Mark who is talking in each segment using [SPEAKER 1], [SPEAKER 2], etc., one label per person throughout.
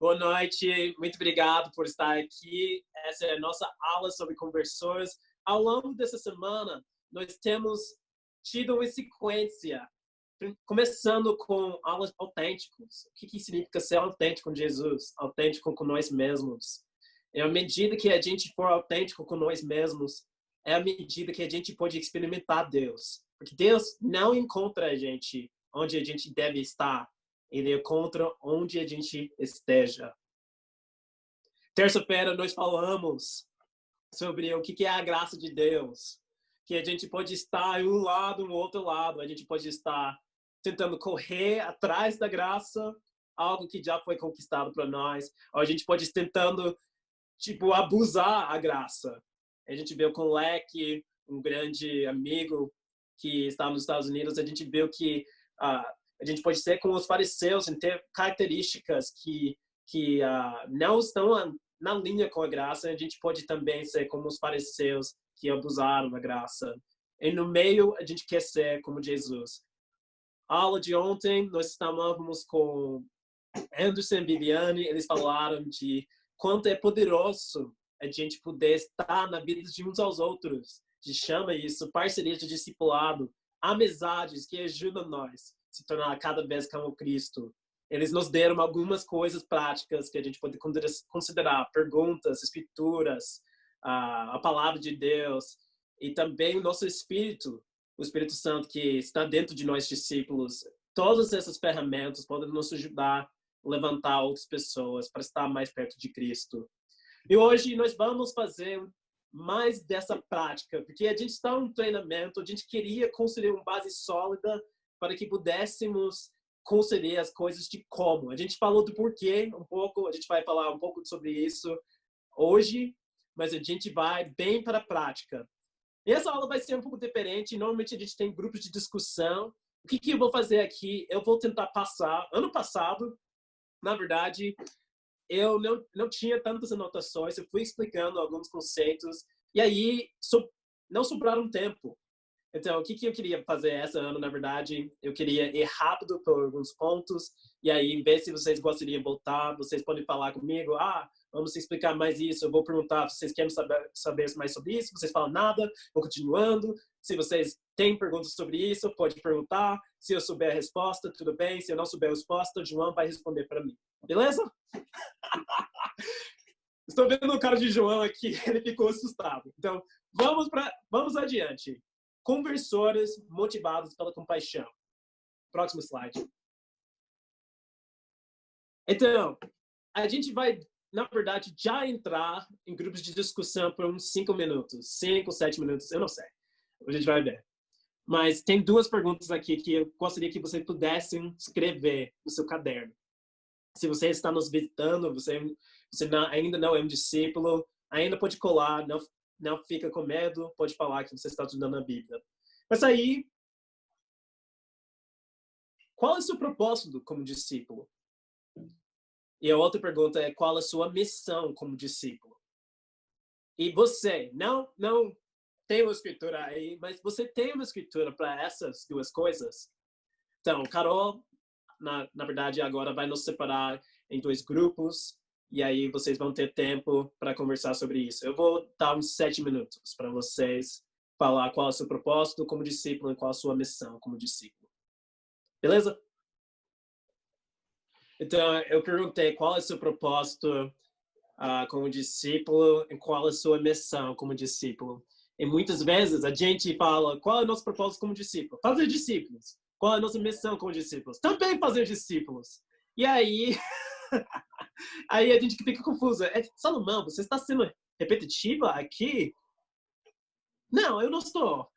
[SPEAKER 1] Boa noite, muito obrigado por estar aqui. Essa é a nossa aula sobre conversores. Ao longo dessa semana, nós temos tido uma sequência, começando com aulas autênticos. O que significa ser autêntico com Jesus? Autêntico com nós mesmos. E à medida que a gente for autêntico com nós mesmos, é a medida que a gente pode experimentar Deus. Porque Deus não encontra a gente onde a gente deve estar. Ele encontra onde a gente esteja. Terça-feira nós falamos sobre o que é a graça de Deus. Que a gente pode estar em um lado, no outro lado. A gente pode estar tentando correr atrás da graça, algo que já foi conquistado para nós. Ou a gente pode estar tentando, abusar a graça. A gente viu com o Leque, um grande amigo que está nos Estados Unidos, a gente viu que a gente pode ser como os fariseus em ter características que não estão na linha com a graça. A gente pode também ser como os fariseus que abusaram da graça. E no meio, a gente quer ser como Jesus. A aula de ontem, nós estávamos com Anderson e Viviane. Eles falaram de quanto é poderoso a gente poder estar na vida de uns aos outros. A gente chama isso parceria de discipulado, amizades que ajudam nós se tornar cada vez como Cristo. Eles nos deram algumas coisas práticas que a gente pode considerar, perguntas, escrituras, a palavra de Deus e também o nosso Espírito, o Espírito Santo que está dentro de nós discípulos. Todas essas ferramentas podem nos ajudar a levantar outras pessoas para estar mais perto de Cristo. E hoje nós vamos fazer mais dessa prática, porque a gente está em um treinamento, a gente queria construir uma base sólida para que pudéssemos construir as coisas de como. A gente falou do porquê um pouco, a gente vai falar um pouco sobre isso hoje, mas a gente vai bem para a prática. E essa aula vai ser um pouco diferente. Normalmente a gente tem grupos de discussão. O que eu vou fazer aqui? Eu vou tentar passar. Ano passado, na verdade, eu não tinha tantas anotações. Eu fui explicando alguns conceitos e aí não sobraram tempo. Então, o que eu queria fazer esse ano, na verdade, eu queria ir rápido por alguns pontos e aí ver se vocês gostariam de voltar. Vocês podem falar comigo, vamos explicar mais isso. Eu vou perguntar se vocês querem saber mais sobre isso. Vocês falam nada, vou continuando. Se vocês têm perguntas sobre isso, pode perguntar. Se eu souber a resposta, tudo bem. Se eu não souber a resposta, o João vai responder para mim. Beleza? Estou vendo o cara de João aqui, ele ficou assustado. Então, vamos adiante. Conversores motivados pela compaixão. Próximo slide. Então, a gente vai, na verdade, já entrar em grupos de discussão por uns 5 minutos. 5, 7 minutos, eu não sei. A gente vai ver. Mas tem duas perguntas aqui que eu gostaria que vocês pudessem escrever no seu caderno. Se você está nos visitando, você ainda não é um discípulo, ainda pode colar, não fica com medo, pode falar que você está estudando a Bíblia. Mas aí, qual é o seu propósito como discípulo? E a outra pergunta é, qual é a sua missão como discípulo? E você, não tem uma escritura aí, mas você tem uma escritura para essas duas coisas? Então, Carol, na verdade, agora vai nos separar em 2 grupos, e aí vocês vão ter tempo para conversar sobre isso. Eu vou dar uns 7 minutos para vocês falar qual é o seu propósito como discípulo e qual é a sua missão como discípulo. Beleza? Então, eu perguntei qual é o seu propósito como discípulo e qual é a sua missão como discípulo. E muitas vezes a gente fala, qual é o nosso propósito como discípulo? Fazer discípulos. Qual é a nossa missão como discípulos? Também fazer discípulos. E aí, aí a gente fica confusa. Salomão, você está sendo repetitiva aqui? Não, eu não estou.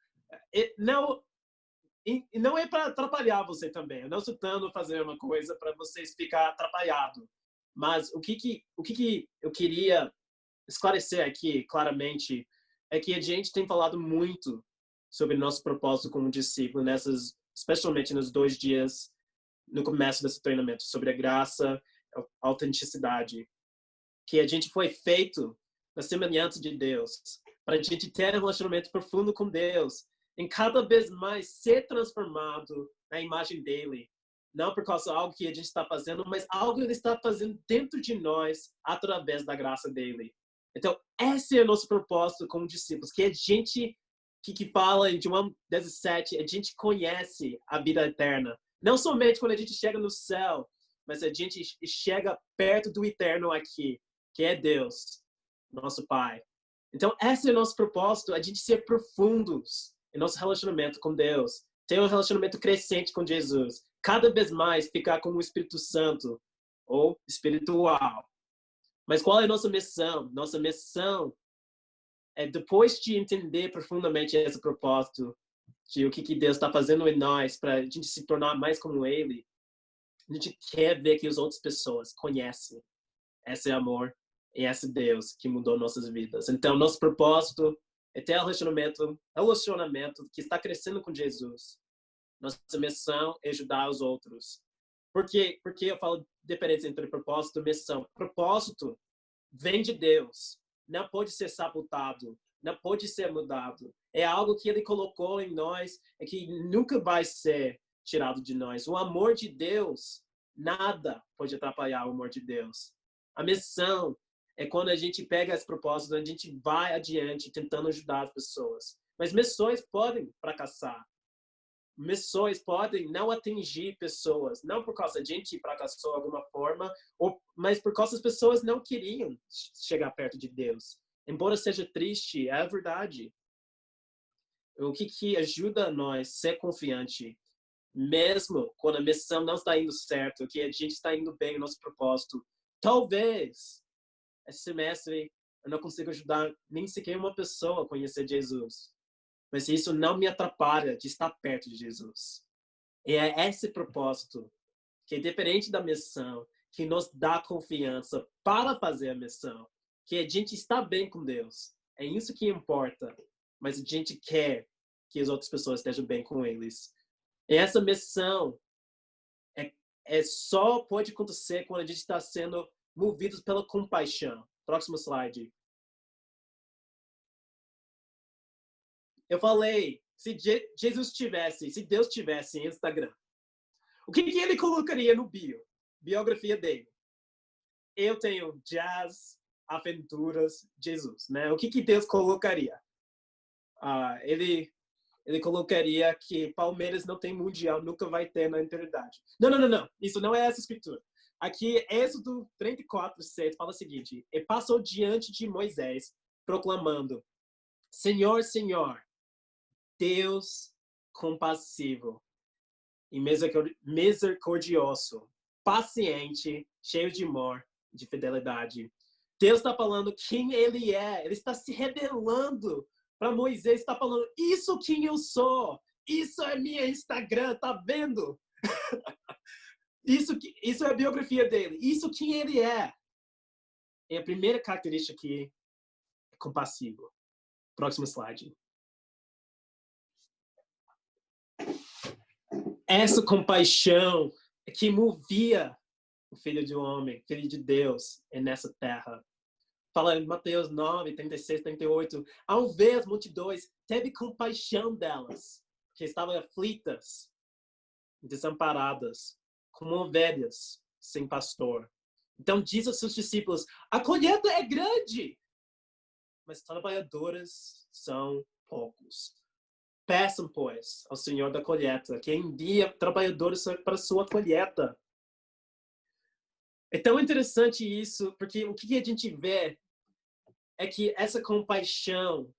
[SPEAKER 1] Não é para atrapalhar você também. Eu não estou tentando fazer uma coisa para vocês ficar atrapalhado. Mas o que eu queria esclarecer aqui, claramente, é que a gente tem falado muito sobre nosso propósito como discípulo, especialmente nos 2 dias no começo desse treinamento, sobre a graça, a autenticidade. Que a gente foi feito na semelhança de Deus, para a gente ter um relacionamento profundo com Deus, em cada vez mais ser transformado na imagem dele, não por causa de algo que a gente está fazendo, mas algo que ele está fazendo dentro de nós através da graça dele. Então, esse é o nosso propósito como discípulos, que a gente que fala em João 17, a gente conhece a vida eterna. Não somente quando a gente chega no céu, mas a gente chega perto do eterno aqui, que é Deus, nosso Pai. Então, esse é o nosso propósito, a gente ser profundos em nosso relacionamento com Deus, ter um relacionamento crescente com Jesus, cada vez mais ficar como o Espírito Santo ou espiritual. Mas qual é a nossa missão? Nossa missão é, depois de entender profundamente esse propósito, de o que Deus está fazendo em nós, para a gente se tornar mais como Ele, a gente quer ver que as outras pessoas conhecem esse amor e esse Deus que mudou nossas vidas. Então, nosso propósito é ter relacionamento que está crescendo com Jesus. Nossa missão é ajudar os outros. Porque eu falo diferença entre propósito e missão. Propósito vem de Deus. Não pode ser sabotado. Não pode ser mudado. É algo que Ele colocou em nós e que nunca vai ser tirado de nós. O amor de Deus, nada pode atrapalhar o amor de Deus. A missão é quando a gente pega esse propósito, a gente vai adiante tentando ajudar as pessoas. Mas missões podem fracassar. Missões podem não atingir pessoas, não por causa de a gente fracassou de alguma forma, mas por causa as pessoas não queriam chegar perto de Deus. Embora seja triste, é a verdade. O que ajuda nós a ser confiante, mesmo quando a missão não está indo certo, que a gente está indo bem no nosso propósito. Talvez esse semestre eu não consiga ajudar nem sequer uma pessoa a conhecer Jesus. Mas isso não me atrapalha de estar perto de Jesus. E é esse propósito, que é diferente da missão, que nos dá confiança para fazer a missão. Que a gente está bem com Deus. É isso que importa. Mas a gente quer que as outras pessoas estejam bem com eles. E essa missão só pode acontecer quando a gente está sendo movidos pela compaixão. Próximo slide. Eu falei, se Deus tivesse Instagram, o que ele colocaria no biografia dele? Eu tenho jazz, aventuras, Jesus, né? O que Deus colocaria? Ele colocaria que Palmeiras não tem mundial, nunca vai ter na eternidade. Não. Isso não é essa escritura. Aqui, Êxodo 34:6 fala o seguinte: e passou diante de Moisés, proclamando: Senhor, Senhor, Deus compassivo e misericordioso, paciente, cheio de amor, de fidelidade. Deus está falando quem Ele é. Ele está se revelando para Moisés. Está falando, isso quem eu sou. Isso é minha Instagram, tá vendo? Isso é a biografia dele. Isso quem ele é. E a primeira característica aqui é compassivo. Próximo slide. Essa compaixão que movia o Filho de Homem, Filho de Deus, nessa terra. Fala em Mateus 9, 36, 38. Ao ver as multidões, teve compaixão delas, que estavam aflitas, desamparadas, como ovelhas sem pastor. Então diz aos seus discípulos, a colheita é grande, mas trabalhadores são poucos. Peçam, pois, ao Senhor da colheita, que envie trabalhadores para a sua colheita. É tão interessante isso, porque o que a gente vê é que essa compaixão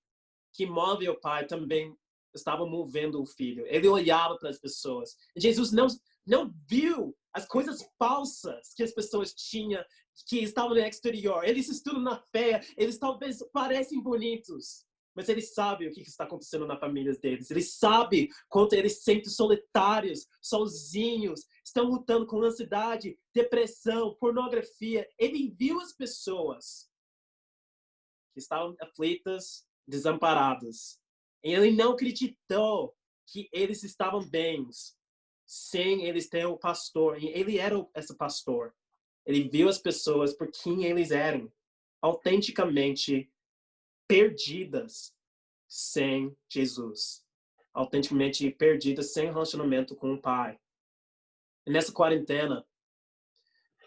[SPEAKER 1] que move o Pai também estava movendo o Filho. Ele olhava para as pessoas. Jesus não viu as coisas falsas que as pessoas tinham, que estavam no exterior. Eles estudam na fé, eles talvez parecem bonitos, mas ele sabe o que está acontecendo na família deles. Ele sabe quanto eles se sentem solitários, sozinhos, estão lutando com ansiedade, depressão, pornografia. Ele viu as pessoas que estavam aflitas, desamparadas. E ele não acreditou que eles estavam bem sem eles ter o pastor. E ele era esse pastor. Ele viu as pessoas por quem eles eram, autenticamente perdidas sem Jesus, autenticamente perdidas sem relacionamento com o Pai. nessa quarentena,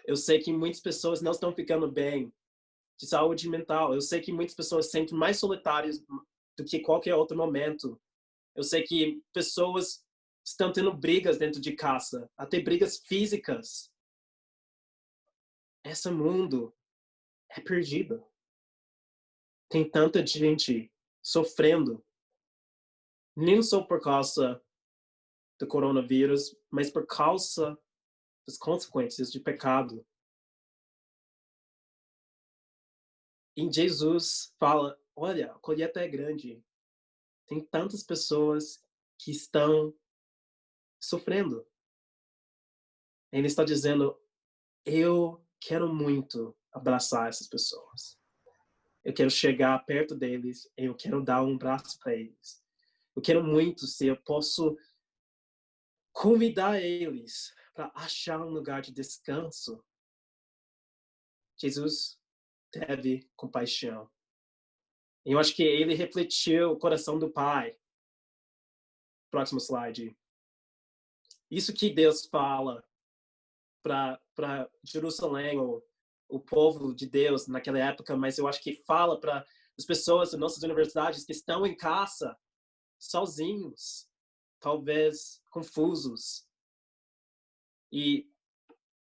[SPEAKER 1] eu sei que muitas pessoas não estão ficando bem de saúde mental. Eu sei que muitas pessoas se sentem mais solitárias do que qualquer outro momento. Eu sei que pessoas estão tendo brigas dentro de casa, até brigas físicas. Esse mundo é perdido. Tem tanta gente sofrendo, nem só por causa do coronavírus, mas por causa das consequências de pecado. E Jesus fala, olha, a colheita é grande. Tem tantas pessoas que estão sofrendo. Ele está dizendo, eu quero muito abraçar essas pessoas. Eu quero chegar perto deles, eu quero dar um abraço para eles. Eu quero muito se eu posso convidar eles para achar um lugar de descanso. Jesus teve compaixão. Eu acho que ele refletiu o coração do Pai. Próximo slide. Isso que Deus fala para Jerusalém, o povo de Deus naquela época, mas eu acho que fala para as pessoas das nossas universidades que estão em casa, sozinhos, talvez confusos. E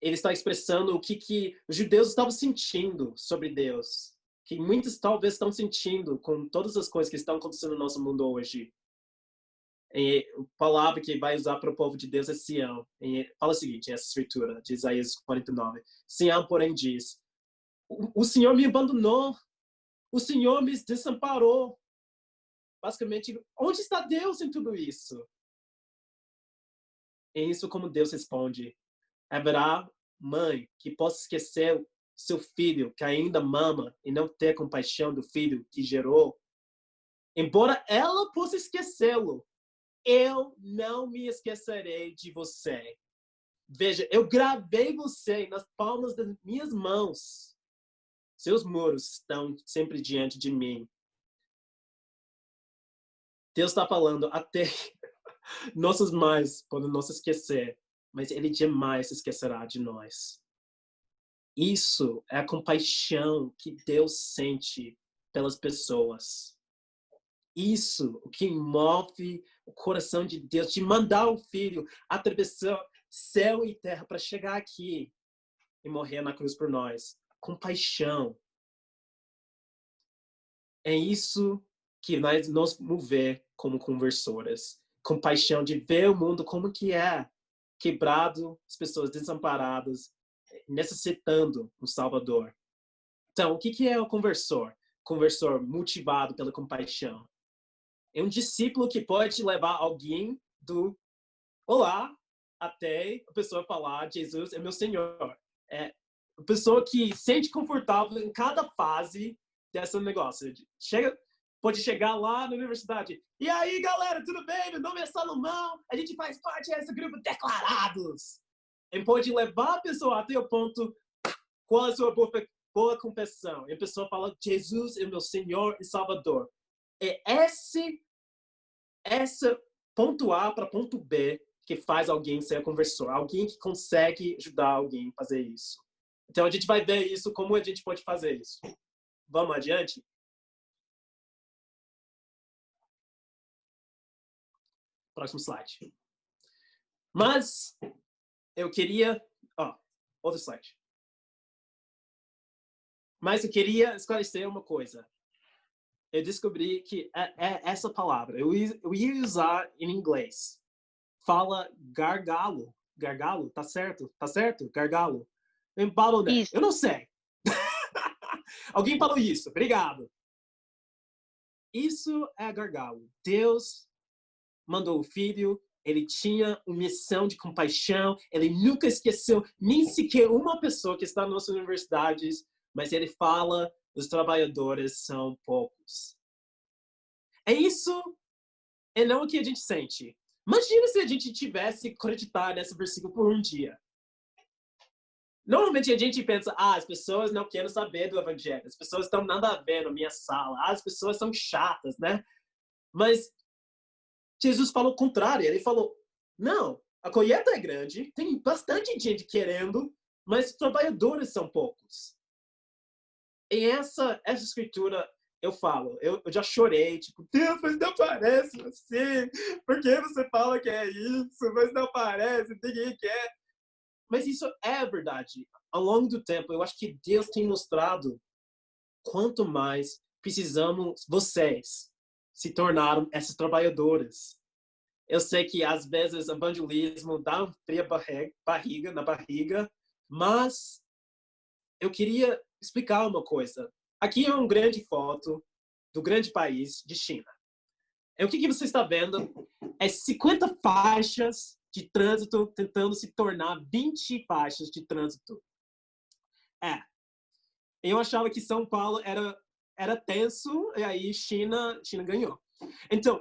[SPEAKER 1] ele está expressando o que os judeus estavam sentindo sobre Deus, que muitos talvez estão sentindo com todas as coisas que estão acontecendo no nosso mundo hoje. E a palavra que vai usar para o povo de Deus é Sião. E fala o seguinte, essa escritura de Isaías 49. Sião, porém, diz, o Senhor me abandonou, o Senhor me desamparou. Basicamente, onde está Deus em tudo isso? É isso como Deus responde. Haverá mãe que possa esquecer seu filho que ainda mama e não ter compaixão do filho que gerou? Embora ela possa esquecê-lo, eu não me esquecerei de você. Veja, eu gravei você nas palmas das minhas mãos. Seus muros estão sempre diante de mim. Deus está falando, até nossas mães podem nos esquecer, mas Ele jamais se esquecerá de nós. Isso é a compaixão que Deus sente pelas pessoas. Isso, o que move o coração de Deus, de mandar o Filho atravessar céu e terra para chegar aqui e morrer na cruz por nós. Compaixão. É isso que vai nos mover como conversoras. Compaixão de ver o mundo como que é. Quebrado, as pessoas desamparadas, necessitando um Salvador. Então, o que é o conversor? Conversor motivado pela compaixão. É um discípulo que pode levar alguém do olá até a pessoa falar Jesus é meu Senhor. É uma pessoa que se sente confortável em cada fase desse negócio. Pode chegar lá na universidade. E aí, galera, tudo bem? Meu nome é Salomão. A gente faz parte desse grupo Declarados. E pode levar a pessoa até o ponto qual é a sua boa confissão. E a pessoa fala, Jesus é meu Senhor e Salvador. É esse ponto A para ponto B que faz alguém ser conversor. Alguém que consegue ajudar alguém a fazer isso. Então, a gente vai ver isso, como a gente pode fazer isso. Vamos adiante? Próximo slide. Mas, eu queria... outro slide. Mas eu queria esclarecer uma coisa. Eu descobri que essa palavra, eu ia usar em inglês. Fala gargalo. Gargalo, tá certo? Tá certo? Gargalo.
[SPEAKER 2] Isso.
[SPEAKER 1] Eu não sei. Alguém falou isso. Obrigado. Isso é gargalo. Deus mandou o Filho. Ele tinha uma missão de compaixão. Ele nunca esqueceu nem sequer uma pessoa que está nas nossas universidades. Mas ele fala, os trabalhadores são poucos. É isso, é não o que a gente sente. Imagina se a gente tivesse que acreditar nesse versículo por um dia. Normalmente a gente pensa, as pessoas não querem saber do evangelho. As pessoas estão nada a ver na minha sala. As pessoas são chatas, né? Mas Jesus falou o contrário. Ele falou, não, a colheita é grande, tem bastante gente querendo, mas os trabalhadores são poucos. E essa escritura, eu falo, eu já chorei, tipo, Deus, mas não parece assim, por que você fala que é isso, mas não parece, ninguém quer. Mas isso é verdade. Ao longo do tempo, eu acho que Deus tem mostrado quanto mais precisamos vocês se tornaram esses trabalhadores. Eu sei que às vezes evangelismo dá um frio na barriga, mas eu queria explicar uma coisa. Aqui é uma grande foto do grande país de China. E o que você está vendo é 50 faixas de trânsito tentando se tornar 20 faixas de trânsito. Eu achava que São Paulo era tenso, e aí China ganhou. Então,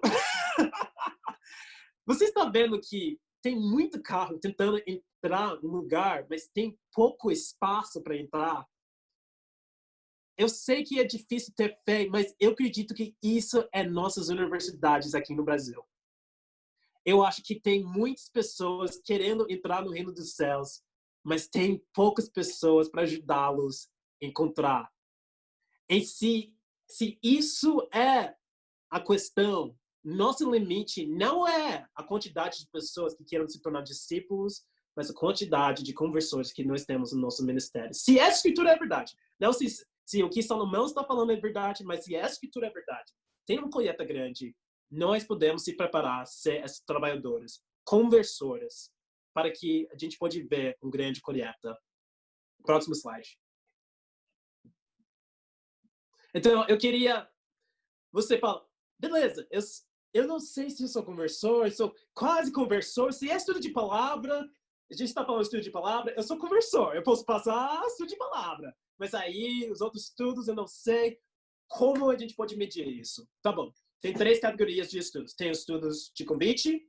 [SPEAKER 1] você está vendo que tem muito carro tentando entrar no lugar, mas tem pouco espaço para entrar. Eu sei que é difícil ter fé, mas eu acredito que isso é nossas universidades aqui no Brasil. Eu acho que tem muitas pessoas querendo entrar no reino dos céus, mas tem poucas pessoas para ajudá-los a encontrar. E se isso é a questão, nosso limite não é a quantidade de pessoas que queiram se tornar discípulos, mas a quantidade de conversores que nós temos no nosso ministério. Se a escritura é verdade, não se o que Salomão está falando é verdade, mas se a escritura é verdade, tem uma colheita grande, nós podemos se preparar a ser esses trabalhadores, conversores, para que a gente pode ver uma grande colheita. Próximo slide. Então, eu queria... Você fala, beleza, eu não sei se eu sou conversor, eu sou quase conversor. Se é estudo de palavra, a gente está falando de estudo de palavra, eu sou conversor. Eu posso passar estudo de palavra. Mas aí, os outros estudos, eu não sei como a gente pode medir isso. Tá bom. Tem 3 categorias de estudos. Tem estudos de convite,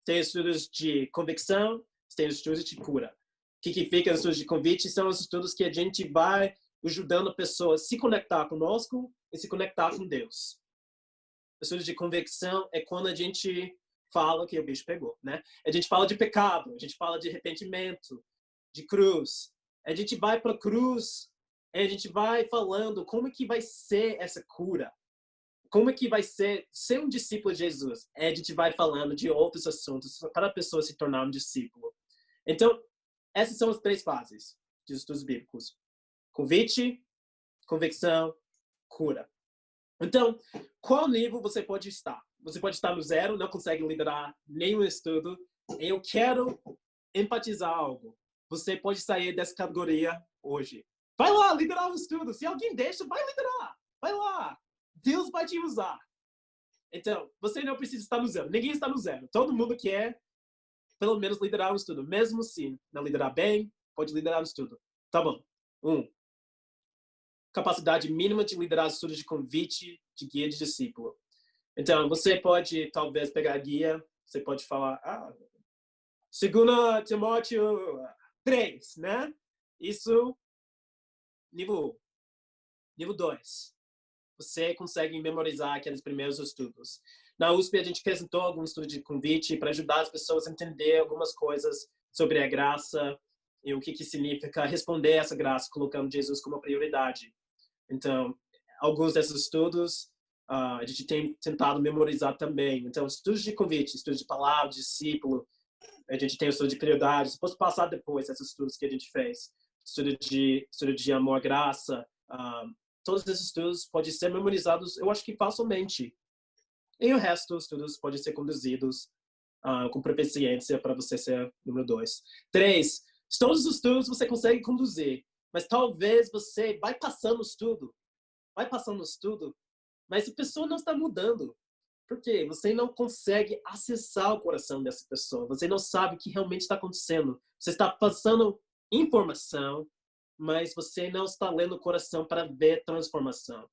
[SPEAKER 1] tem estudos de convicção, tem estudos de cura. O que fica nos estudos de convite são os estudos que a gente vai ajudando a pessoa a se conectar conosco e se conectar com Deus. O estudo de convicção é quando a gente fala que o bicho pegou, né? A gente fala de pecado, a gente fala de arrependimento, de cruz. A gente vai para a cruz e a gente vai falando como é que vai ser essa cura. Como é que vai ser um discípulo de Jesus? A gente vai falando de outros assuntos para a pessoa se tornar um discípulo. Então, essas são as 3 fases de estudos bíblicos. Convite, convicção, cura. Então, qual nível você pode estar? Você pode estar no 0, não consegue liderar nenhum estudo. Eu quero empatizar algo. Você pode sair dessa categoria hoje. Vai lá, liderar um estudo. Se alguém deixa, vai liderar. Vai lá. Deus vai te usar. Então, você não precisa estar no 0. Ninguém está no 0. Todo mundo quer, pelo menos, liderar um estudo. Mesmo se não liderar bem, pode liderar um estudo. Tá bom. 1. Capacidade mínima de liderar estudos de convite, de guia de discípulo. Então, você pode, talvez, pegar a guia, você pode falar, 2 Timóteo 3, né? Isso, nível 1. Nível 2. Você consegue memorizar aqueles primeiros estudos. Na USP, a gente apresentou algum estudo de convite para ajudar as pessoas a entender algumas coisas sobre a graça e o que significa responder essa graça, colocando Jesus como prioridade. Então, alguns desses estudos a gente tem tentado memorizar também. Então, estudos de convite, estudos de palavra, discípulo, a gente tem o estudo de prioridades. Posso passar depois esses estudos que a gente fez. Estudo de amor, graça. Todos esses estudos podem ser memorizados, eu acho que facilmente. E o resto dos estudos podem ser conduzidos com proficiência para você ser número 2. 3. Todos os estudos você consegue conduzir. Mas talvez você vai passando o estudo, mas a pessoa não está mudando. Por quê? Você não consegue acessar o coração dessa pessoa. Você não sabe o que realmente está acontecendo. Você está passando informação, mas você não está lendo o coração para ver transformação.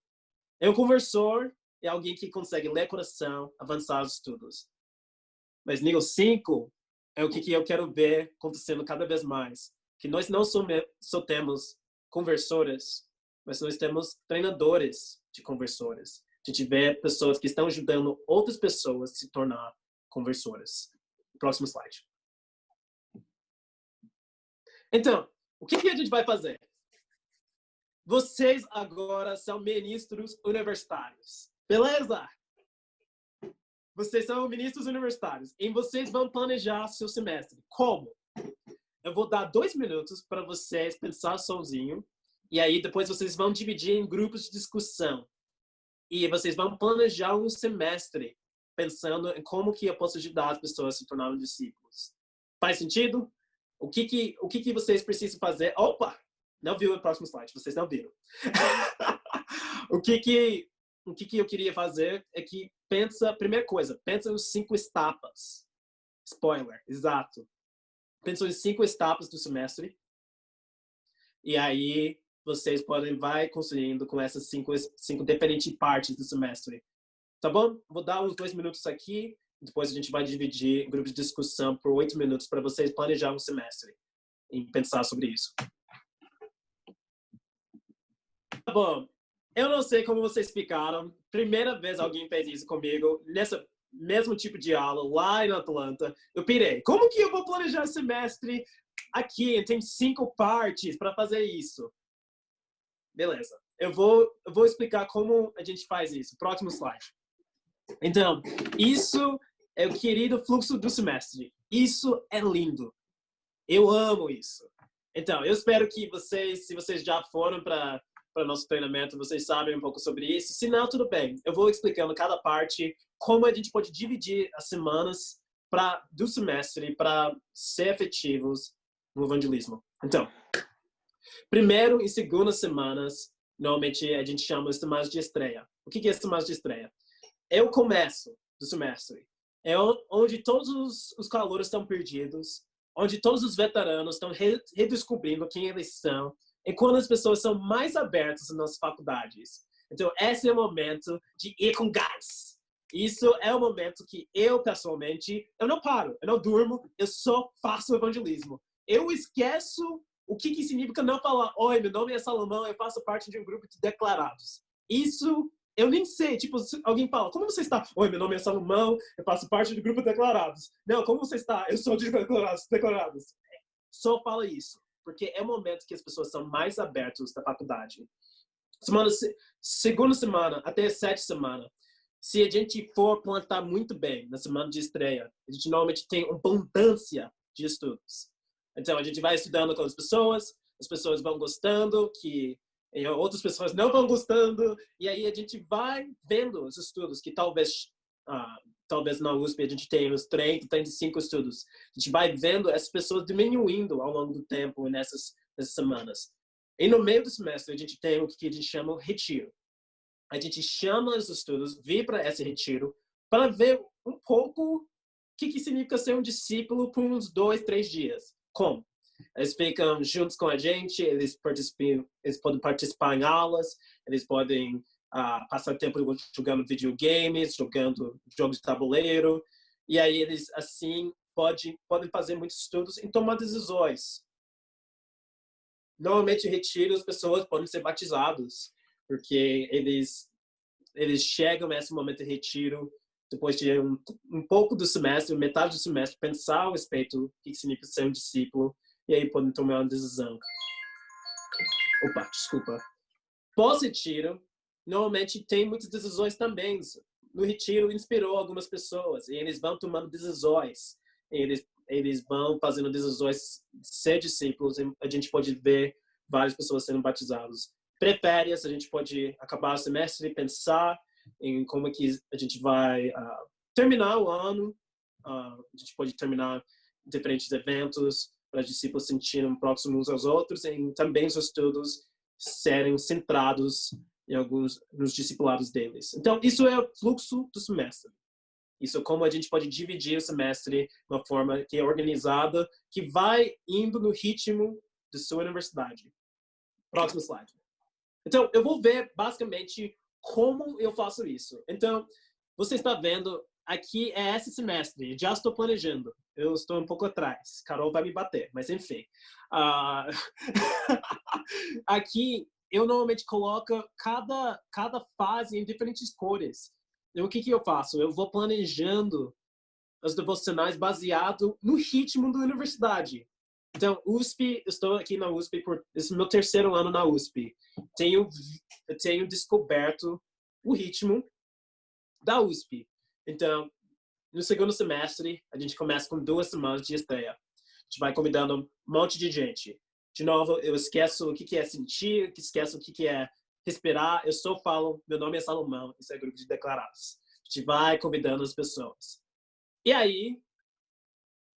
[SPEAKER 1] Um conversor é alguém que consegue ler o coração, avançar os estudos. Mas nível 5 é o que eu quero ver acontecendo cada vez mais. Que nós não só temos conversores, mas nós temos treinadores de conversores. A gente vê pessoas que estão ajudando outras pessoas a se tornar conversores. Próximo slide. Então, o que a gente vai fazer? Vocês agora são ministros universitários. Beleza? Vocês são ministros universitários. E vocês vão planejar seu semestre. Como? Eu vou dar 2 minutos para vocês pensar sozinho. E aí, depois, vocês vão dividir em grupos de discussão. E vocês vão planejar um semestre pensando em como que eu posso ajudar as pessoas a se tornarem discípulos. Faz sentido? O que vocês precisam fazer? Opa! Não viu o próximo slide, vocês não viram. o que eu queria fazer é que primeira coisa, pensa nos 5 etapas. Spoiler, exato. Pensa em 5 etapas do semestre. E aí, vocês vai construindo com essas 5 diferentes partes do semestre. Tá bom? Vou dar uns 2 minutos aqui. Depois a gente vai dividir em grupos de discussão por 8 minutos para vocês planejar um semestre e pensar sobre isso. Tá bom. Eu não sei como vocês ficaram. Primeira vez alguém fez isso comigo, nesse mesmo tipo de aula, lá em Atlanta. Eu pirei. Como que eu vou planejar semestre aqui? Tem 5 partes para fazer isso. Beleza. Eu vou explicar como a gente faz isso. Próximo slide. Então, isso é o querido fluxo do semestre. Isso é lindo. Eu amo isso. Então, eu espero que vocês, se vocês já foram para nosso treinamento, vocês sabem um pouco sobre isso. Se não, tudo bem. Eu vou explicando cada parte, como a gente pode dividir as semanas do semestre para ser efetivos no evangelismo. Então, primeiro e segunda semanas, normalmente a gente chama de semanas de estreia. O que é semanas de estreia? É o começo do semestre. É onde todos os calouros estão perdidos, onde todos os veteranos estão redescobrindo quem eles são, e quando as pessoas são mais abertas nas faculdades. Então, esse é o momento de ir com gás. Isso é o momento que eu, pessoalmente, eu não paro, eu não durmo, eu só faço evangelismo. Eu esqueço o que significa não falar, oi, meu nome é Salomão, eu faço parte de um grupo de declarados. Isso, eu nem sei, tipo, se alguém fala, como você está? Oi, meu nome é Salomão, eu faço parte do grupo de declarados. Não, como você está? Eu sou de declarados. Só fala isso, porque é o momento que as pessoas são mais abertas da faculdade. Segunda semana, até 7 semanas, se a gente for plantar muito bem na semana de estreia, a gente normalmente tem abundância de estudos. Então, a gente vai estudando com as pessoas vão gostando, outras pessoas não vão gostando, e aí a gente vai vendo os estudos que talvez na USP a gente tenha uns 30, 35 estudos. A gente vai vendo essas pessoas diminuindo ao longo do tempo nessas semanas. E no meio do semestre, a gente tem o que a gente chama de retiro. A gente chama os estudos, vir para esse retiro, para ver um pouco o que significa ser um discípulo por uns 2, 3 dias. Como? Eles ficam juntos com a gente, eles podem participar em aulas, eles podem passar tempo jogando videogames, jogando jogos de tabuleiro, e aí eles, assim, podem fazer muitos estudos e tomar decisões. Normalmente, em retiro, as pessoas podem ser batizados, porque eles chegam nesse momento de retiro, depois de um pouco do semestre, metade do semestre, pensar a respeito do que significa ser um discípulo, e aí podem tomar uma decisão. Opa, desculpa. Pós-retiro, normalmente tem muitas decisões também. No retiro, inspirou algumas pessoas, e eles vão tomando decisões. Eles vão fazendo decisões de ser discípulos, e a gente pode ver várias pessoas sendo batizadas. Pré-férias, a gente pode acabar o semestre e pensar em como é que a gente vai terminar o ano. A gente pode terminar diferentes eventos para os discípulos se sentirem próximos uns aos outros e também os estudos serem centrados nos discipulados deles. Então, isso é o fluxo do semestre. Isso é como a gente pode dividir o semestre de uma forma que é organizada, que vai indo no ritmo da sua universidade. Próximo slide. Então, eu vou ver basicamente como eu faço isso. Então, você está vendo, aqui é esse semestre, já estou planejando. Eu estou um pouco atrás. Carol vai me bater, mas enfim. Aqui, eu normalmente coloco cada fase em diferentes cores. Então, o que eu faço? Eu vou planejando os devocionais baseado no ritmo da universidade. Então, USP, eu estou aqui na USP por esse é meu terceiro ano na USP. Eu tenho descoberto o ritmo da USP. Então, no segundo semestre, a gente começa com 2 semanas de estreia. A gente vai convidando um monte de gente. De novo, eu esqueço o que é sentir, esqueço o que é respirar. Eu só falo, meu nome é Salomão, esse é o grupo de declarados. A gente vai convidando as pessoas. E aí,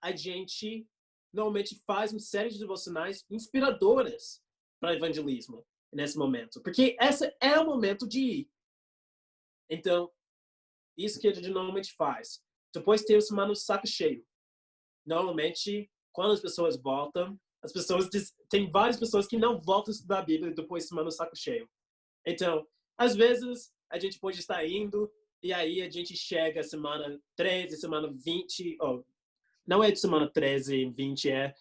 [SPEAKER 1] a gente normalmente faz uma série de devocionais inspiradoras para evangelismo nesse momento. Porque esse é o momento de ir. Então, isso que a gente normalmente faz. Depois tem o semana do saco cheio. Normalmente, quando as pessoas voltam, tem várias pessoas que não voltam a estudar a Bíblia depois da semana do saco cheio. Então, às vezes, a gente pode estar indo e aí a gente chega semana 13, semana 20, não é de semana 13 e 20, é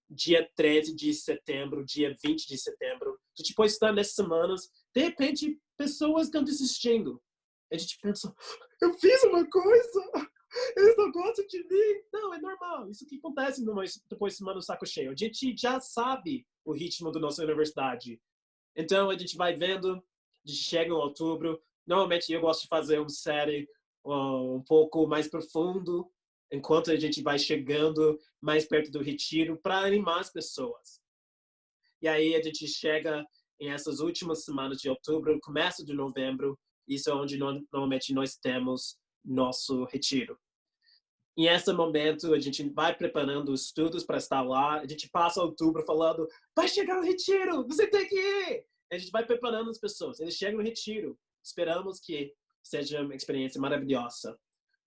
[SPEAKER 1] dia 13 de setembro, dia 20 de setembro. A gente pode estar nessas semanas, de repente, pessoas estão desistindo. A gente pensa, eu fiz uma coisa, eles não gostam de mim. Não, é normal. Isso que acontece depois de semana do saco cheio. A gente já sabe o ritmo da nossa universidade. Então, a gente vai vendo, a gente chega em outubro. Normalmente, eu gosto de fazer uma série um pouco mais profundo, enquanto a gente vai chegando mais perto do retiro, para animar as pessoas. E aí, a gente chega em essas últimas semanas de outubro, começo de novembro, isso é onde normalmente nós temos nosso retiro. Em esse momento, a gente vai preparando os estudos para estar lá. A gente passa outubro falando, vai chegar o retiro, você tem que ir! A gente vai preparando as pessoas. Eles chegam no retiro. Esperamos que seja uma experiência maravilhosa.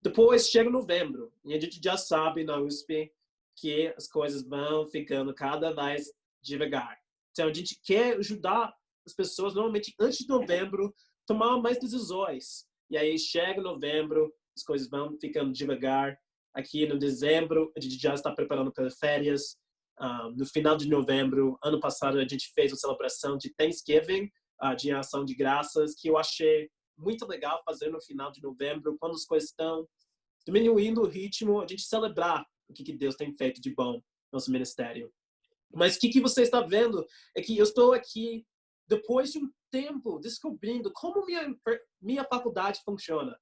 [SPEAKER 1] Depois chega novembro. E a gente já sabe na USP que as coisas vão ficando cada vez devagar. Então, a gente quer ajudar as pessoas, normalmente, antes de novembro, tomar mais decisões. E aí, chega novembro, as coisas vão ficando devagar. Aqui no dezembro, a gente já está preparando para férias. No final de novembro, ano passado, a gente fez uma celebração de Thanksgiving, de ação de graças, que eu achei muito legal fazer no final de novembro, quando as coisas estão diminuindo o ritmo, a gente celebrar o que Deus tem feito de bom no nosso ministério. Mas o que você está vendo é que eu estou aqui, depois de um tempo, descobrindo como minha faculdade funciona.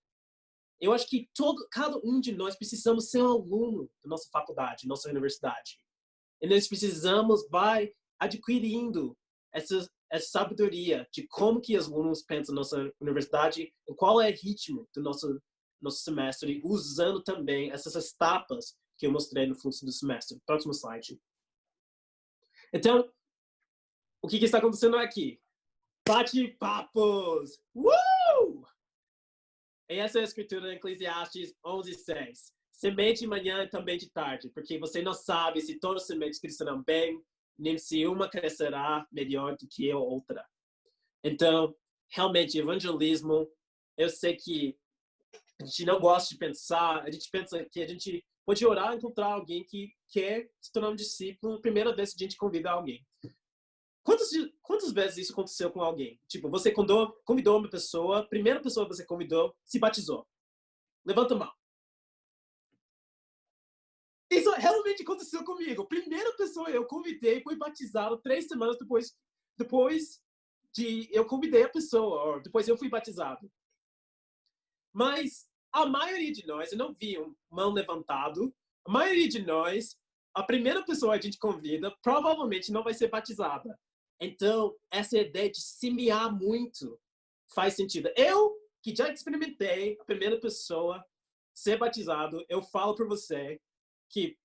[SPEAKER 1] Eu acho que cada um de nós precisamos ser um aluno da nossa faculdade, nossa universidade. E nós precisamos vai adquirindo essa sabedoria de como que os alunos pensam na nossa universidade e qual é o ritmo do nosso semestre, usando também essas etapas que eu mostrei no fluxo do semestre. Próximo slide. Então, o que está acontecendo aqui? Bate-papos! E essa é a escritura em Eclesiastes 11:6. Semente de manhã e também de tarde, porque você não sabe se todas as sementes crescerão bem, nem se uma crescerá melhor do que a outra. Então, realmente, evangelismo, eu sei que a gente não gosta de pensar, a gente pensa que a gente pode orar e encontrar alguém que quer se tornar um discípulo na primeira vez que a gente convida alguém. Quantas vezes isso aconteceu com alguém? Tipo, você convidou uma pessoa, a primeira pessoa que você convidou se batizou. Levanta a mão. Isso realmente aconteceu comigo. A primeira pessoa eu convidei foi batizada 3 semanas depois de eu convidei a pessoa, ou depois eu fui batizado. Mas a maioria de nós, eu não vi mão levantado, a maioria de nós, a primeira pessoa que a gente convida provavelmente não vai ser batizada. Então, essa ideia de semear muito faz sentido. Eu, que já experimentei a primeira pessoa ser batizado, eu falo para você que,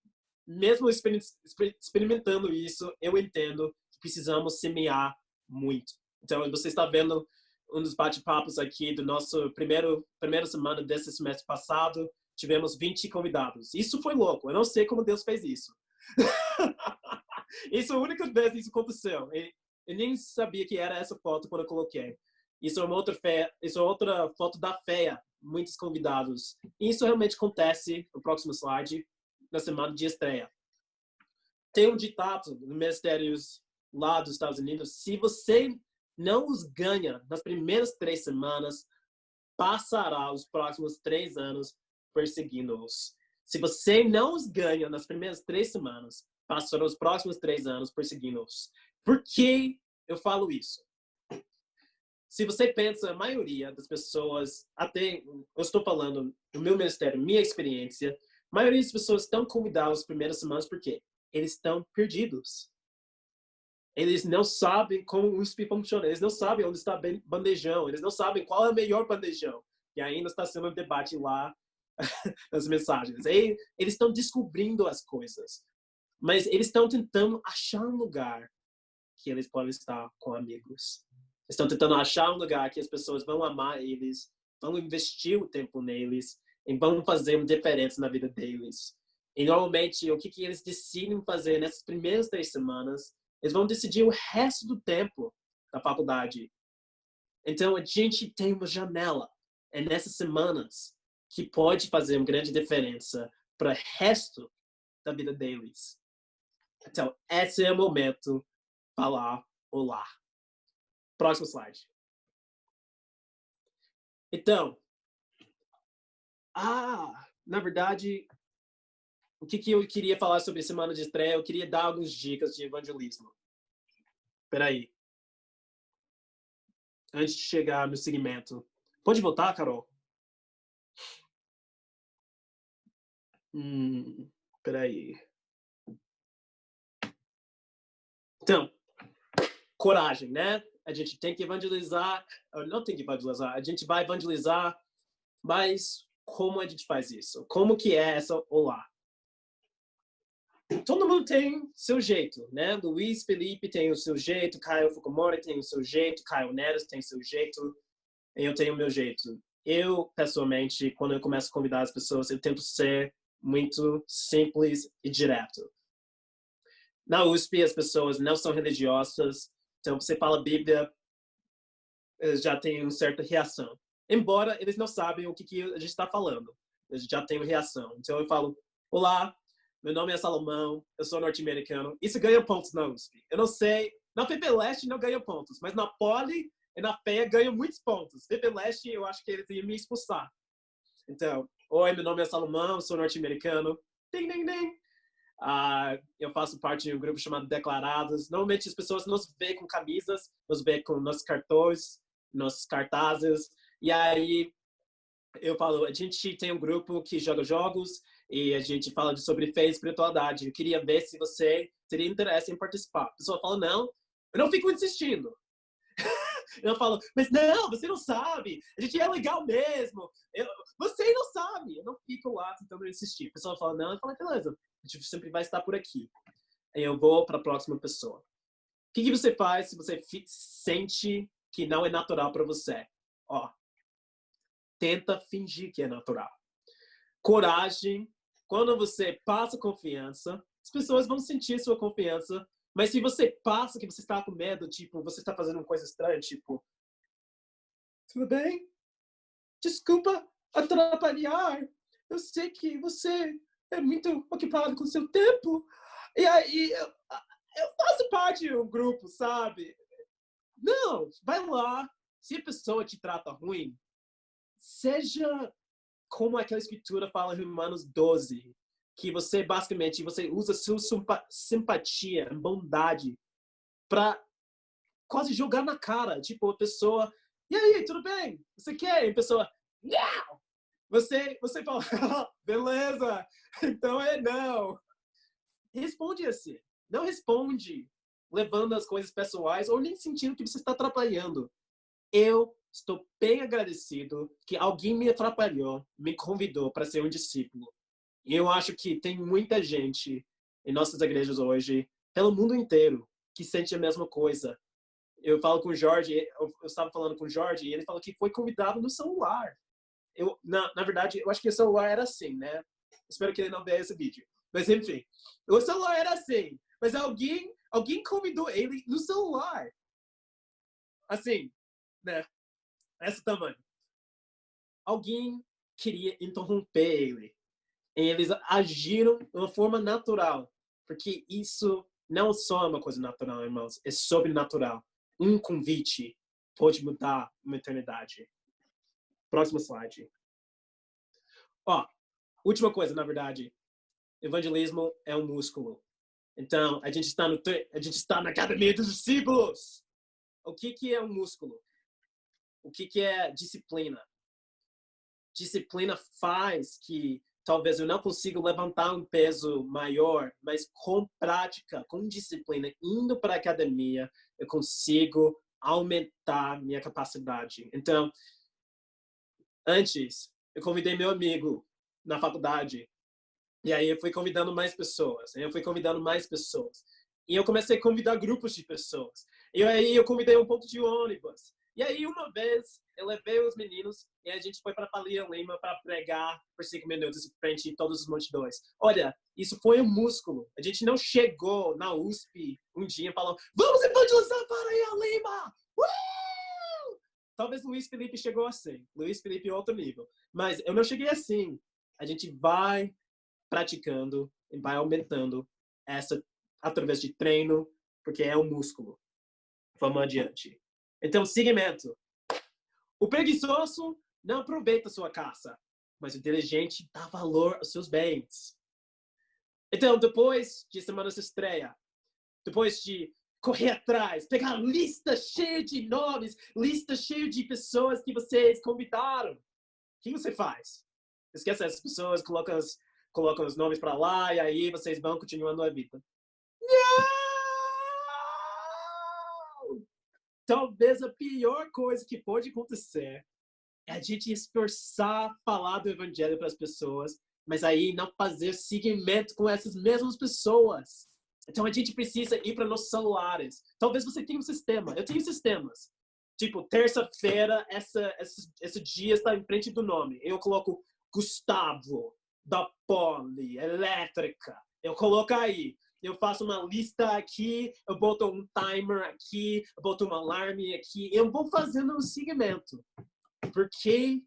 [SPEAKER 1] mesmo experimentando isso, eu entendo que precisamos semear muito. Então, você está vendo um dos bate-papos aqui do nosso primeira semana desse semestre passado. Tivemos 20 convidados. Isso foi louco. Eu não sei como Deus fez isso. Isso é a única vez que isso aconteceu. Eu nem sabia que era essa foto quando eu coloquei. Isso é outra foto da FEA. Muitos convidados. E isso realmente acontece, no próximo slide, na semana de estreia. Tem um ditado no ministérios lá dos Estados Unidos: se você não os ganha nas primeiras 3 semanas, passará os próximos 3 anos perseguindo-os. Se você não os ganha nas primeiras 3 semanas, passarão os próximos 3 anos perseguindo-os. Por que eu falo isso? Se você pensa, a maioria das pessoas, até eu estou falando do meu ministério, minha experiência, a maioria das pessoas estão convidadas nas primeiras semanas porque eles estão perdidos. Eles não sabem como o USP funciona, eles não sabem onde está o bandejão, eles não sabem qual é o melhor bandejão. E ainda está sendo um debate lá nas mensagens. Eles estão descobrindo as coisas, mas eles estão tentando achar um lugar que eles podem estar com amigos. Estão tentando achar um lugar que as pessoas vão amar eles, vão investir o tempo neles e vão fazer uma diferença na vida deles. E normalmente, o que eles decidem fazer nessas primeiras 3 semanas, eles vão decidir o resto do tempo da faculdade. Então, a gente tem uma janela nessas semanas que pode fazer uma grande diferença para o resto da vida deles. Então, esse é o momento de falar olá. Próximo slide. Então, na verdade, o que eu queria falar sobre semana de estreia, eu queria dar algumas dicas de evangelismo. Espera aí. Antes de chegar no segmento. Pode voltar, Carol? Espera aí. Então, coragem, né? A gente tem que evangelizar, não tem que evangelizar, a gente vai evangelizar, mas como a gente faz isso? Como que é essa olá? Todo mundo tem seu jeito, né? Luiz Felipe tem o seu jeito, Caio Fukumori tem o seu jeito, Caio Neres tem o seu jeito, eu tenho o meu jeito. Eu, pessoalmente, quando eu começo a convidar as pessoas, eu tento ser muito simples e direto. Na USP, as pessoas não são religiosas, então você fala Bíblia, eles já têm uma certa reação. Embora eles não sabem o que a gente está falando. Eles já têm uma reação. Então eu falo, olá, meu nome é Salomão, eu sou norte-americano. Isso ganha pontos na USP. Eu não sei, na PP Leste não ganha pontos, mas na Poli e na FEA ganha muitos pontos. PP Leste eu acho que eles iam me expulsar. Então, oi, meu nome é Salomão, eu sou norte-americano. Ding, ding, ding. Eu faço parte de um grupo chamado Declarados. Normalmente as pessoas nos veem com camisas, nos veem com nossos cartões, nossos cartazes. E aí eu falo, a gente tem um grupo que joga jogos e a gente fala sobre fé e espiritualidade. Eu queria ver se você teria interesse em participar. A pessoa fala, não. Eu não fico insistindo. Eu falo, mas não, você não sabe. A gente é legal mesmo. Você não sabe. Eu não fico lá tentando insistir. A pessoa fala, não. Eu falo, beleza. A gente sempre vai estar por aqui. Aí eu vou para a próxima pessoa. O que você faz se você sente que não é natural para você? Tenta fingir que é natural. Coragem. Quando você passa confiança, as pessoas vão sentir sua confiança. Mas se você passa que você está com medo, tipo, você está fazendo uma coisa estranha, tipo, tudo bem? Desculpa atrapalhar. Eu sei que você é muito ocupado com o seu tempo. E aí, eu faço parte do grupo, sabe? Não, vai lá. Se a pessoa te trata ruim, seja como aquela escritura fala em Romanos 12, que você basicamente você usa sua simpatia, bondade, para quase jogar na cara. Tipo, a pessoa, e aí, tudo bem? Você quer? E a pessoa, não! Você fala, beleza, então é não. Responde assim. Não responde levando as coisas pessoais ou nem sentindo que você está atrapalhando. Eu estou bem agradecido que alguém me atrapalhou, me convidou para ser um discípulo. E eu acho que tem muita gente em nossas igrejas hoje, pelo mundo inteiro, que sente a mesma coisa. Eu falo com o Jorge, eu estava falando com o Jorge, e ele falou que foi convidado no celular. Na verdade, eu acho que o celular era assim, né? Espero que ele não veja esse vídeo. Mas, enfim, o celular era assim. Mas alguém convidou ele no celular. Assim, né? Esse tamanho. Alguém queria interromper ele. E eles agiram de uma forma natural. Porque isso não só é uma coisa natural, irmãos. É sobrenatural. Um convite pode mudar uma eternidade. Próximo slide. Última coisa, na verdade. Evangelismo é um músculo. Então, a gente está na academia dos discípulos. O que é um músculo? O que é disciplina? Disciplina faz que talvez eu não consiga levantar um peso maior, mas com prática, com disciplina, indo para a academia, eu consigo aumentar minha capacidade. Então, antes, eu convidei meu amigo na faculdade, e aí eu fui convidando mais pessoas, E eu comecei a convidar grupos de pessoas. E aí eu convidei um pouco de ônibus. E aí uma vez eu levei os meninos e a gente foi para Faria Lima para pregar por 5 minutos em frente de todos os multidões. Olha, isso foi um músculo. A gente não chegou na USP um dia falando, vamos evangelizar Faria Lima! Talvez Luiz Felipe chegou assim. Luiz Felipe é outro nível. Mas eu não cheguei assim. A gente vai praticando e vai aumentando essa através de treino, porque é um músculo. Vamos adiante. Então, segmento. O preguiçoso não aproveita a sua caça, mas o inteligente dá valor aos seus bens. Então, depois de semana de estreia, depois de correr atrás, pegar lista cheia de nomes, lista cheia de pessoas que vocês convidaram, o que você faz? Esquece essas pessoas, coloca os nomes para lá e aí vocês vão continuando a vida. Não! Talvez a pior coisa que pode acontecer é a gente esforçar falar do evangelho para as pessoas, mas aí não fazer seguimento com essas mesmas pessoas. Então a gente precisa ir para nossos celulares. Talvez você tenha um sistema. Eu tenho sistemas. Tipo, terça-feira, esse dia está em frente do nome. Eu coloco Gustavo, da Poli, Elétrica. Eu coloco aí. Eu faço uma lista aqui, eu boto um timer aqui, eu boto um alarme aqui. Eu vou fazendo um seguimento. Porque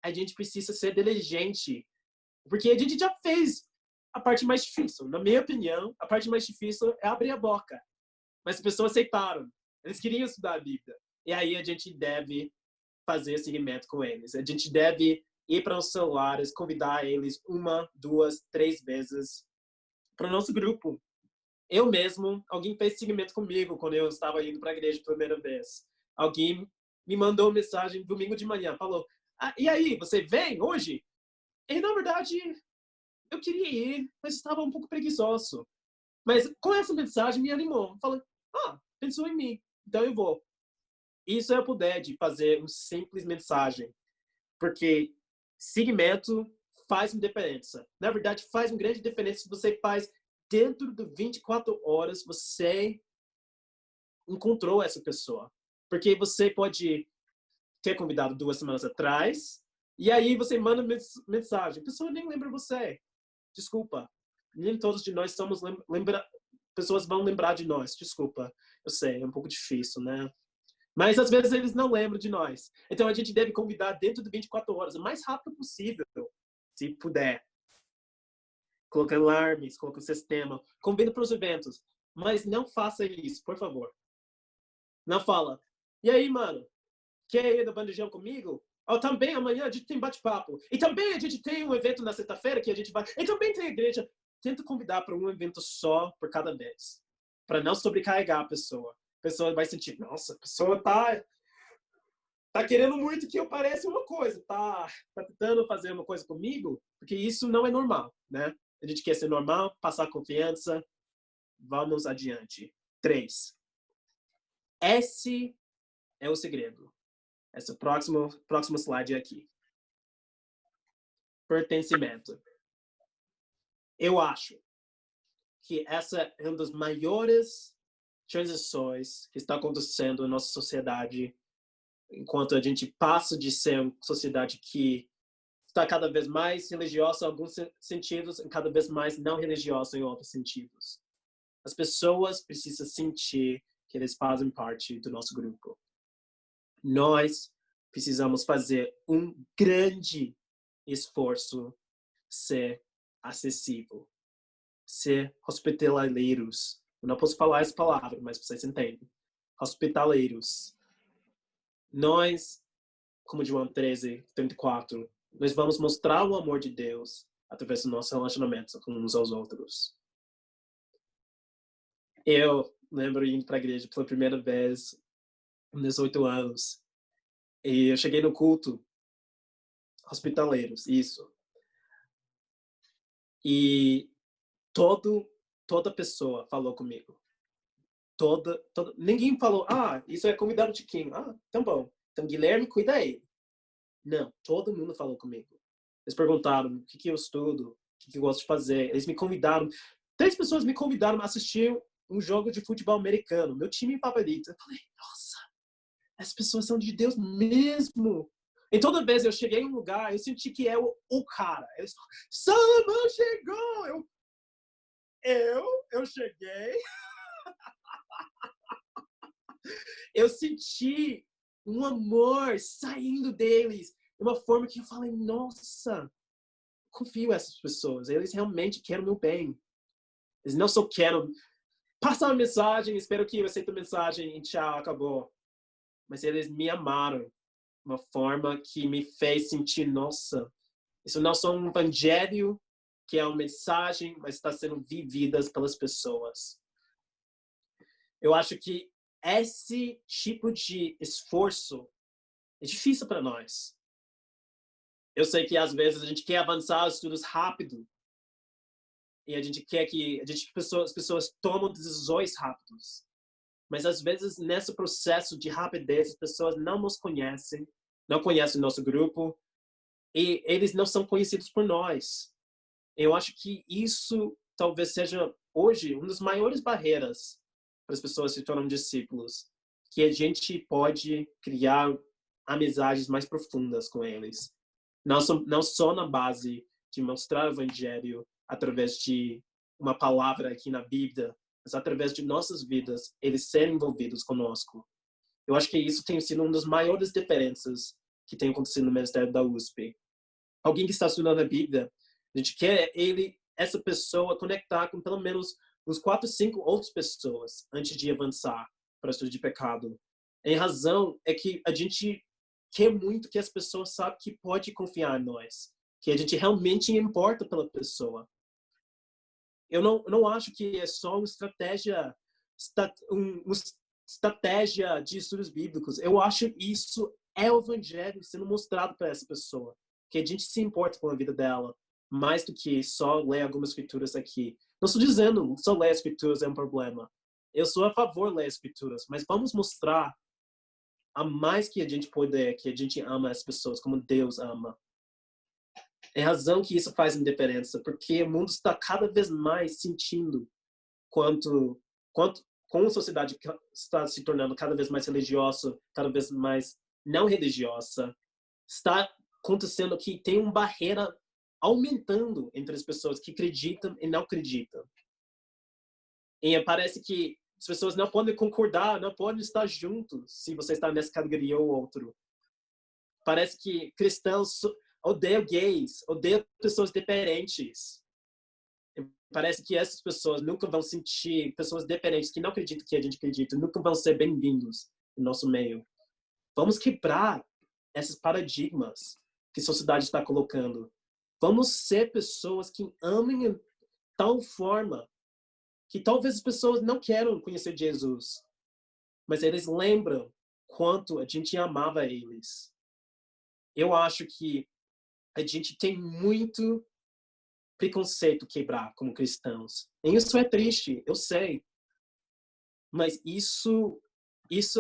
[SPEAKER 1] a gente precisa ser diligente. Porque a gente já fez a parte mais difícil. Na minha opinião, a parte mais difícil é abrir a boca. Mas as pessoas aceitaram. Eles queriam estudar a Bíblia. E aí a gente deve fazer seguimento com eles. A gente deve ir para os celulares, convidar eles 1, 2, 3 vezes para o nosso grupo. Eu mesmo, alguém fez seguimento comigo quando eu estava indo para a igreja pela primeira vez. Alguém me mandou mensagem domingo de manhã, falou, e aí, você vem hoje? E, na verdade, eu queria ir, mas estava um pouco preguiçoso. Mas com essa mensagem me animou. Falei, pensou em mim, então eu vou. Isso é o poder de fazer uma simples mensagem. Porque segmento faz uma diferença. Na verdade, faz uma grande diferença se você faz dentro de 24 horas, você encontrou essa pessoa. Porque você pode ter convidado 2 semanas atrás, e aí você manda mensagem. A pessoa nem lembra você. Desculpa. Nem todos de nós somos pessoas vão lembrar de nós. Desculpa. Eu sei, é um pouco difícil, né? Mas às vezes eles não lembram de nós. Então a gente deve convidar dentro de 24 horas, o mais rápido possível, se puder. Coloca alarmes, coloca o sistema. Convida para os eventos. Mas não faça isso, por favor. Não fala. E aí, mano? Quer ir no bandejão comigo? Também amanhã a gente tem bate-papo. E também a gente tem um evento na sexta-feira que a gente vai. E também tem a igreja. Tenta convidar para um evento só por cada vez. Para não sobrecarregar a pessoa. A pessoa vai sentir, nossa, a pessoa tá querendo muito que eu pareça uma coisa. Tá tentando fazer uma coisa comigo, porque isso não é normal, né? A gente quer ser normal, passar confiança. Vamos adiante. 3. Esse é o segredo. Esse próximo slide aqui. Pertencimento. Eu acho que essa é uma das maiores transições que está acontecendo na nossa sociedade, enquanto a gente passa de ser uma sociedade que está cada vez mais religiosa em alguns sentidos e cada vez mais não religiosa em outros sentidos. As pessoas precisam sentir que eles fazem parte do nosso grupo. Nós precisamos fazer um grande esforço ser acessível, ser hospitaleiros. Eu não posso falar essa palavra, mas vocês entendem. Hospitaleiros. Nós, como João 13:34, nós vamos mostrar o amor de Deus através do nosso relacionamento uns aos outros. Eu lembro indo para a igreja pela primeira vez, com 18 anos. E eu cheguei no culto, hospitaleiros, isso. E toda pessoa falou comigo. Ninguém falou, isso é convidado de quem? Então bom. Então Guilherme, cuida aí. Não, todo mundo falou comigo. Eles perguntaram o que eu estudo, o que eu gosto de fazer. Eles me convidaram. 3 pessoas me convidaram a assistir um jogo de futebol americano, meu time favorito. Eu falei, nossa, essas pessoas são de Deus mesmo. E toda vez eu cheguei em um lugar, eu senti que é o cara. Eles falam, Salomão chegou! Eu cheguei. Eu senti um amor saindo deles de uma forma que eu falei, nossa, confio nessas pessoas. Eles realmente querem o meu bem. Eles não só querem passar uma mensagem, espero que eu aceite a mensagem e tchau, acabou. Mas eles me amaram de uma forma que me fez sentir, nossa, isso não é só um evangelho, que é uma mensagem, mas está sendo vividas pelas pessoas. Eu acho que esse tipo de esforço é difícil para nós. Eu sei que às vezes a gente quer avançar os estudos rápido e a gente quer que as pessoas tomam decisões rápidas. Mas às vezes nesse processo de rapidez as pessoas não nos conhecem, não conhecem o nosso grupo e eles não são conhecidos por nós. Eu acho que isso talvez seja hoje uma das maiores barreiras para as pessoas se tornarem discípulos, que a gente pode criar amizades mais profundas com eles. Não só na base de mostrar o evangelho através de uma palavra aqui na Bíblia, mas através de nossas vidas, eles serem envolvidos conosco. Eu acho que isso tem sido uma das maiores diferenças que tem acontecido no ministério da USP. Alguém que está estudando a Bíblia, a gente quer essa pessoa conectar com pelo menos uns 4, 5 outras pessoas antes de avançar para o estudo de pecado. Em razão é que a gente quer muito que as pessoas saibam que pode confiar em nós, que a gente realmente importa pela pessoa. Eu não acho que é só uma estratégia de estudos bíblicos. Eu acho isso é o evangelho sendo mostrado para essa pessoa, que a gente se importa com a vida dela, mais do que só ler algumas escrituras aqui. Não estou dizendo que só ler as escrituras é um problema. Eu sou a favor de ler as escrituras, mas vamos mostrar a mais que a gente puder, que a gente ama as pessoas como Deus ama. É razão que isso faz uma diferença, porque o mundo está cada vez mais sentindo quanto como a sociedade está se tornando cada vez mais religiosa, cada vez mais não religiosa, está acontecendo que tem uma barreira aumentando entre as pessoas que acreditam e não acreditam. E parece que as pessoas não podem concordar, não podem estar juntos se você está nessa categoria ou outro. Parece que cristãos odeiam gays, odeiam pessoas diferentes. Parece que essas pessoas nunca vão sentir, pessoas diferentes que não acreditam que a gente acredita, nunca vão ser bem-vindos no nosso meio. Vamos quebrar esses paradigmas que a sociedade está colocando. Vamos ser pessoas que amem de tal forma que talvez as pessoas não queiram conhecer Jesus, mas eles lembram quanto a gente amava eles. Eu acho que a gente tem muito preconceito quebrar como cristãos. E isso é triste, eu sei. Mas isso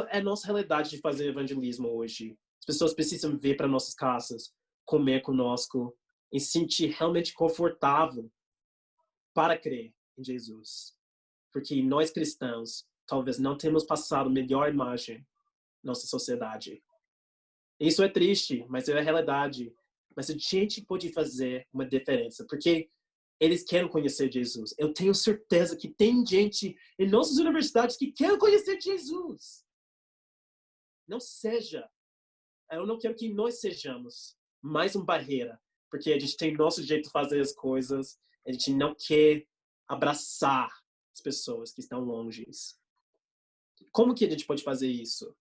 [SPEAKER 1] é nossa realidade de fazer evangelismo hoje. As pessoas precisam vir para nossas casas, comer conosco e se sentir realmente confortável para crer em Jesus. Porque nós cristãos talvez não temos passado a melhor imagem na nossa sociedade. Isso é triste, mas é a realidade. Mas a gente pode fazer uma diferença, porque eles querem conhecer Jesus. Eu tenho certeza que tem gente em nossas universidades que quer conhecer Jesus. Eu não quero que nós sejamos mais uma barreira, porque a gente tem nosso jeito de fazer as coisas, a gente não quer abraçar as pessoas que estão longe. Como que a gente pode fazer isso?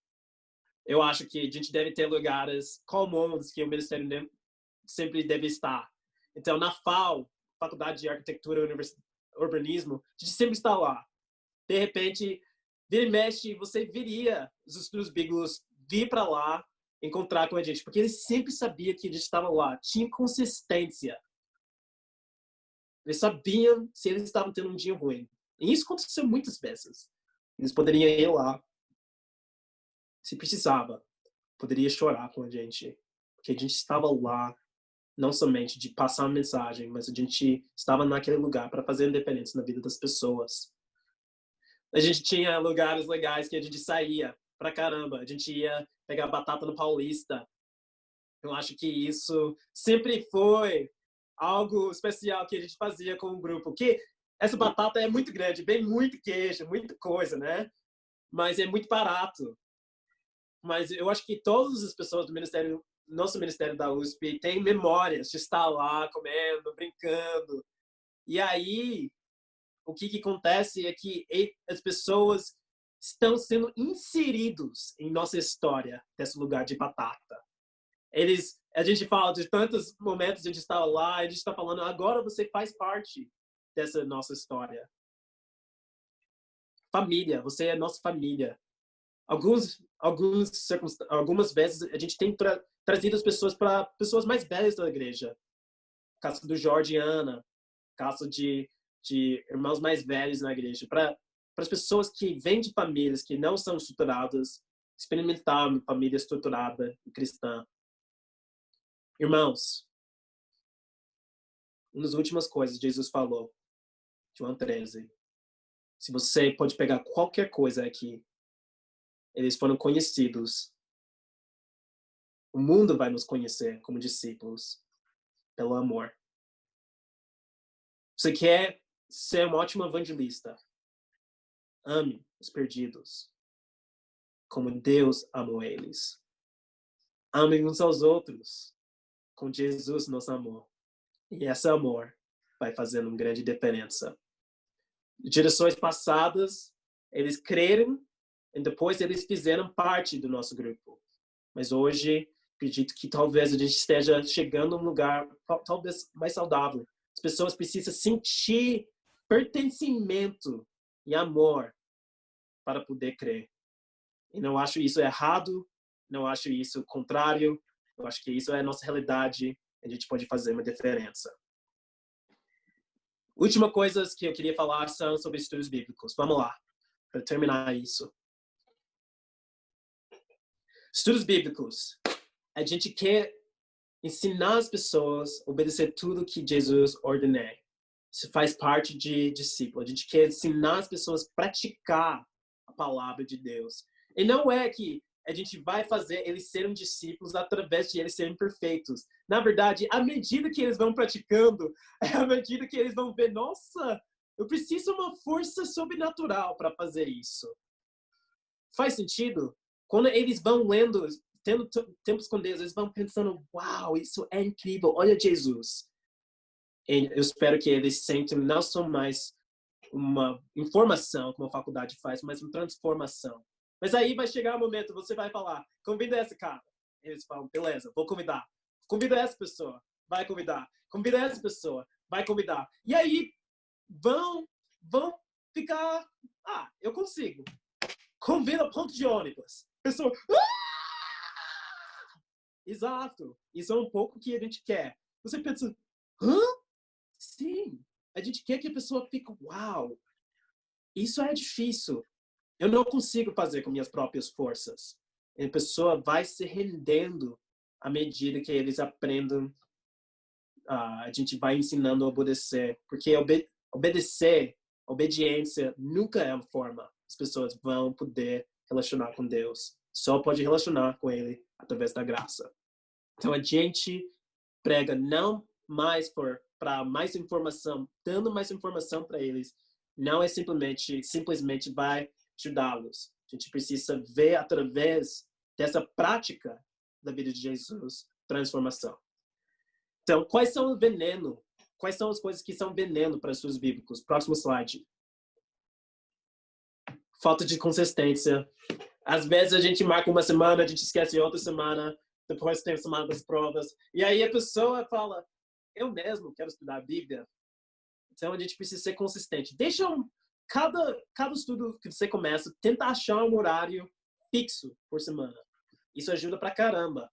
[SPEAKER 1] Eu acho que a gente deve ter lugares comuns que o Ministério sempre deve estar. Então, na FAU, Faculdade de Arquitetura e Urbanismo, a gente sempre está lá. de repente, vira e mexe, você viria os estudos bíblicos vir para lá, encontrar com a gente, porque eles sempre sabiam que a gente estava lá, tinha consistência. Eles sabiam se eles estavam tendo um dia ruim. E isso aconteceu muitas vezes. Eles poderiam ir lá, se precisava, poderia chorar com a gente, porque a gente estava lá, não somente de passar uma mensagem, mas a gente estava naquele lugar para fazer a diferença na vida das pessoas. A gente tinha lugares legais que a gente saía pra caramba. A gente ia pegar batata no Paulista. Eu acho que isso sempre foi algo especial que a gente fazia com o grupo. Que essa batata é muito grande, bem muito queijo, muita coisa, né? Mas é muito barato. Mas eu acho que todas as pessoas do ministério, nosso ministério da USP, têm memórias de estar lá comendo, brincando. E aí, o que acontece é que as pessoas estão sendo inseridos em nossa história desse lugar de batata. A gente fala de tantos momentos que a gente estava lá, a gente está falando, agora você faz parte dessa nossa história. Família, você é nossa família. Algumas vezes a gente tem trazido as pessoas para pessoas mais velhas da igreja. Caso do Jorge e Ana, caso de irmãos mais velhos na igreja, para as pessoas que vêm de famílias que não são estruturadas, experimentar uma família estruturada e cristã. Irmãos, uma das últimas coisas Jesus falou, João 13, se você pode pegar qualquer coisa aqui, eles foram conhecidos. O mundo vai nos conhecer como discípulos pelo amor. Você quer ser um ótimo evangelista? Ame os perdidos como Deus amou eles. Amem uns aos outros como Jesus nos amou. E esse amor vai fazendo uma grande diferença. Gerações passadas, eles creram e depois eles fizeram parte do nosso grupo. Mas hoje, acredito que talvez a gente esteja chegando a um lugar talvez mais saudável. As pessoas precisam sentir pertencimento e amor para poder crer. E não acho isso errado, não acho isso contrário. Eu acho que isso é a nossa realidade. A gente pode fazer uma diferença. Última coisa que eu queria falar são sobre estudos bíblicos. Vamos lá, para terminar isso. Estudos bíblicos. A gente quer ensinar as pessoas a obedecer tudo que Jesus ordenou. Isso faz parte de discípulo. A gente quer ensinar as pessoas a praticar a palavra de Deus. E não é que a gente vai fazer eles serem discípulos através de eles serem perfeitos. Na verdade, à medida que eles vão praticando, à medida que eles vão ver, nossa, eu preciso de uma força sobrenatural para fazer isso. Faz sentido? Quando eles vão lendo, tendo tempos com Deus, eles vão pensando, uau, isso é incrível, olha Jesus. E eu espero que eles sentem não só mais uma informação, como a faculdade faz, mas uma transformação. Mas aí vai chegar um momento, você vai falar, convida esse cara. Eles falam, beleza, vou convidar. Convida essa pessoa, vai convidar. Convida essa pessoa, vai convidar. E aí vão ficar, eu consigo. Convida ponto de ônibus. Pessoa, exato. Isso é um pouco o que a gente quer. Você pensa, sim. A gente quer que a pessoa fique, uau, isso é difícil. Eu não consigo fazer com minhas próprias forças. E a pessoa vai se rendendo à medida que eles aprendem. A gente vai ensinando a obedecer. Porque obediência nunca é uma forma. As pessoas vão poder relacionar com Deus. Só pode relacionar com Ele através da graça. Então a gente prega não mais para mais informação, dando mais informação para eles. Não é simplesmente vai ajudá-los. A gente precisa ver através dessa prática da vida de Jesus, transformação. Então, quais são os venenos? Quais são as coisas que são veneno para estudos bíblicos? Próximo slide. Falta de consistência. Às vezes a gente marca uma semana, a gente esquece outra semana, depois tem a semana das provas. E aí a pessoa fala, eu mesmo quero estudar a Bíblia. Então a gente precisa ser consistente. Deixa cada estudo que você começa, tenta achar um horário fixo por semana. Isso ajuda pra caramba.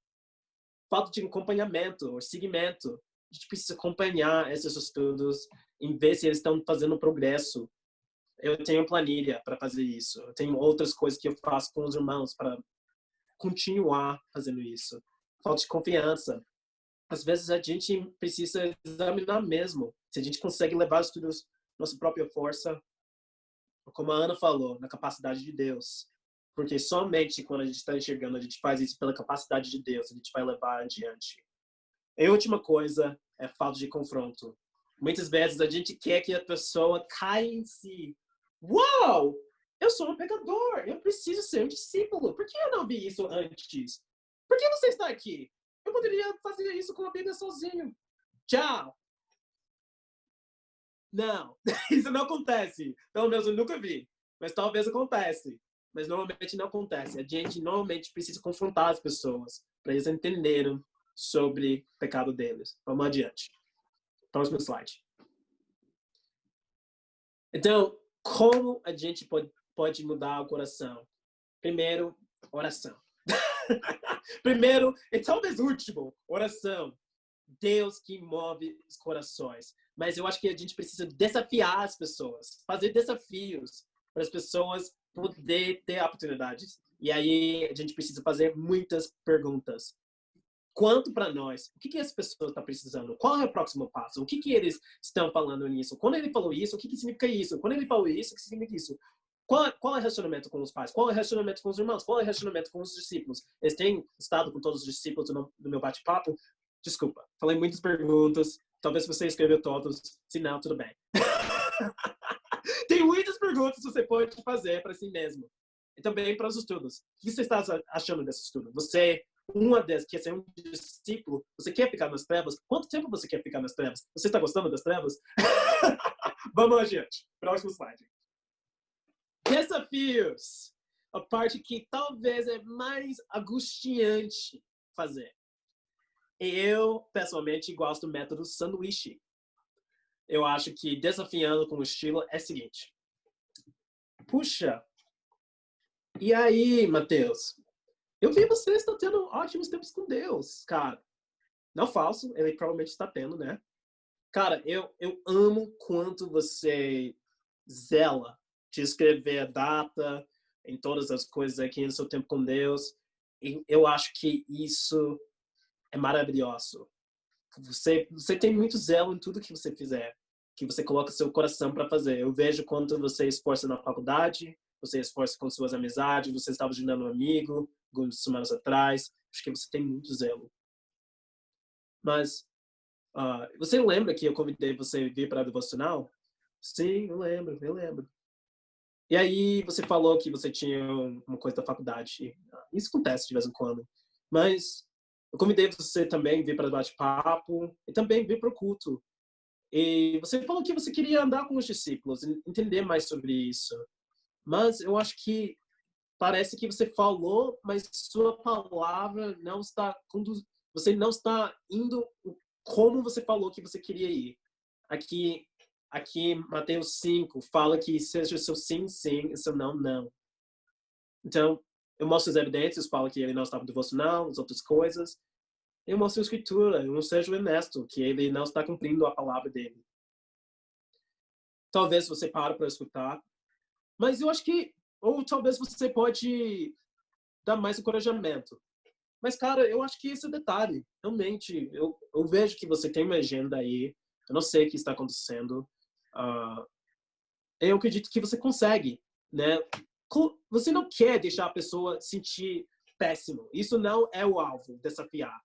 [SPEAKER 1] Falta de acompanhamento ou seguimento. A gente precisa acompanhar esses estudos e ver se eles estão fazendo progresso. Eu tenho planilha para fazer isso. Eu tenho outras coisas que eu faço com os irmãos para continuar fazendo isso. Falta de confiança. Às vezes a gente precisa examinar mesmo se a gente consegue levar os estudos nossa própria força, como a Ana falou, na capacidade de Deus. Porque somente quando a gente está enxergando, a gente faz isso pela capacidade de Deus, a gente vai levar adiante. E a última coisa é falta de confronto. Muitas vezes a gente quer que a pessoa caia em si. Uau! Eu sou um pecador, eu preciso ser um discípulo. Por que eu não vi isso antes? Por que você está aqui? Eu poderia fazer isso com a Bíblia sozinho. Tchau! Não, isso não acontece. Pelo menos eu nunca vi. Mas talvez acontece. Mas normalmente não acontece. A gente normalmente precisa confrontar as pessoas para eles entenderem sobre o pecado deles. Vamos adiante. Próximo slide. Então, como a gente pode mudar o coração? Primeiro, oração. Primeiro, e talvez último, oração. Deus que move os corações. Mas eu acho que a gente precisa desafiar as pessoas, fazer desafios para as pessoas poderem ter oportunidades. E aí a gente precisa fazer muitas perguntas. Quanto para nós? O que as pessoas estão precisando? Qual é o próximo passo? O que eles estão falando nisso? Quando ele falou isso, o que significa isso? Quando ele falou isso, o que significa isso? Qual é o relacionamento com os pais? Qual é o relacionamento com os irmãos? Qual é o relacionamento com os discípulos? Eles têm estado com todos os discípulos no meu bate-papo? Desculpa, falei muitas perguntas. Talvez você escreveu todos. Se não, tudo bem. Tem muitas perguntas que você pode fazer para si mesmo. E também para os estudos. O que você está achando desse estudo? Você, uma das, quer ser um discípulo? Você quer ficar nas trevas? Quanto tempo você quer ficar nas trevas? Você está gostando das trevas? Vamos adiante. Próximo slide. Desafios. A parte que talvez é mais angustiante fazer. Eu, pessoalmente, gosto do método sanduíche. Eu acho que desafiando com o estilo é o seguinte. Puxa, e aí, Mateus? Eu vi você está tendo ótimos tempos com Deus, cara. Não falso, ele provavelmente está tendo, né? Cara, eu amo quanto você zela de escrever a data em todas as coisas aqui no seu tempo com Deus. E eu acho que isso é maravilhoso. Você tem muito zelo em tudo que você fizer, que você coloca seu coração para fazer. Eu vejo quanto você esforça na faculdade, você esforça com suas amizades, você estava ajudando um amigo algumas semanas atrás. Acho que você tem muito zelo. Mas você lembra que eu convidei você a vir para a devocional? Sim, eu lembro. E aí você falou que você tinha uma coisa da faculdade. Isso acontece de vez em quando. Mas eu convidei você também a vir para o bate-papo e também vir para o culto. E você falou que você queria andar com os discípulos, entender mais sobre isso. Mas eu acho que parece que você falou, mas sua palavra não está você não está indo como você falou que você queria ir. Aqui Mateus 5 fala que seja seu sim, sim, e seu não, não. Então, eu mostro as evidências, falo que ele não estava devocional, as outras coisas. Eu mostro a escritura, eu não seja honesto, que ele não está cumprindo a palavra dele. Talvez você pare para escutar, mas eu acho que, ou talvez você pode dar mais encorajamento. Mas, cara, eu acho que esse é o detalhe. Realmente, eu vejo que você tem uma agenda aí, eu não sei o que está acontecendo. Eu acredito que você consegue, né? Você não quer deixar a pessoa sentir péssimo. Isso não é o alvo, desafiar.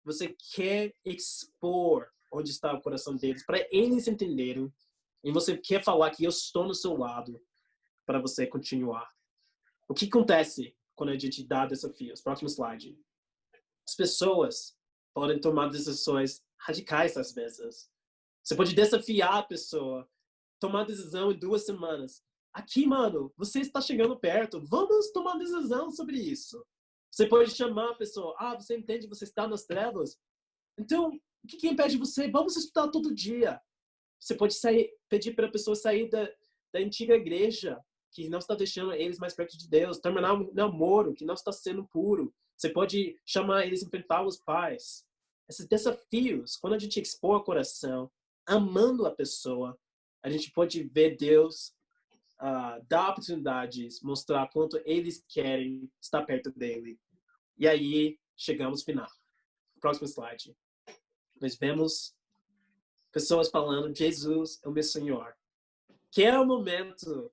[SPEAKER 1] Você quer expor onde está o coração deles, para eles entenderem. E você quer falar que eu estou no seu lado para você continuar. O que acontece quando a gente dá desafios? Próximo slide. As pessoas podem tomar decisões radicais às vezes. Você pode desafiar a pessoa, tomar decisão em 2 semanas. Aqui, mano, você está chegando perto. Vamos tomar decisão sobre isso. Você pode chamar a pessoa. Você entende que você está nas trevas? Então, o que impede você? Vamos estudar todo dia. Você pode pedir para a pessoa sair da antiga igreja, que não está deixando eles mais perto de Deus, terminar um namoro que não está sendo puro. Você pode chamar eles a enfrentar os pais. Esses desafios, quando a gente expõe o coração, amando a pessoa, a gente pode ver Deus dar oportunidades, mostrar quanto eles querem estar perto dele. E aí, chegamos ao final. Próximo slide. Nós vemos pessoas falando, Jesus é o meu Senhor. Que é o momento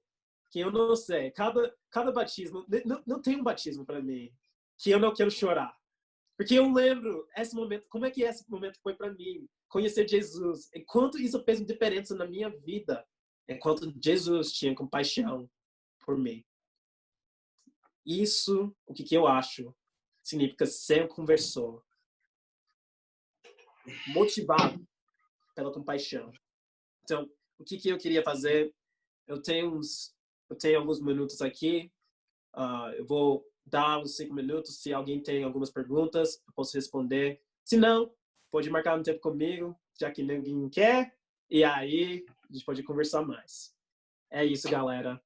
[SPEAKER 1] que eu não sei, cada batismo, não tem um batismo para mim que eu não quero chorar. Porque eu lembro esse momento, como é que esse momento foi para mim, conhecer Jesus, e quanto isso fez uma diferença na minha vida, enquanto Jesus tinha compaixão por mim. Isso, o que eu acho, significa ser um conversor, motivado pela compaixão. Então, o que eu queria fazer? Eu tenho alguns minutos aqui. Eu vou dar uns 5 minutos. Se alguém tem algumas perguntas, eu posso responder. Se não, pode marcar um tempo comigo, já que ninguém quer. E aí, a gente pode conversar mais. É isso, galera.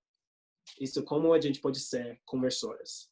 [SPEAKER 1] Isso como a gente pode ser conversores.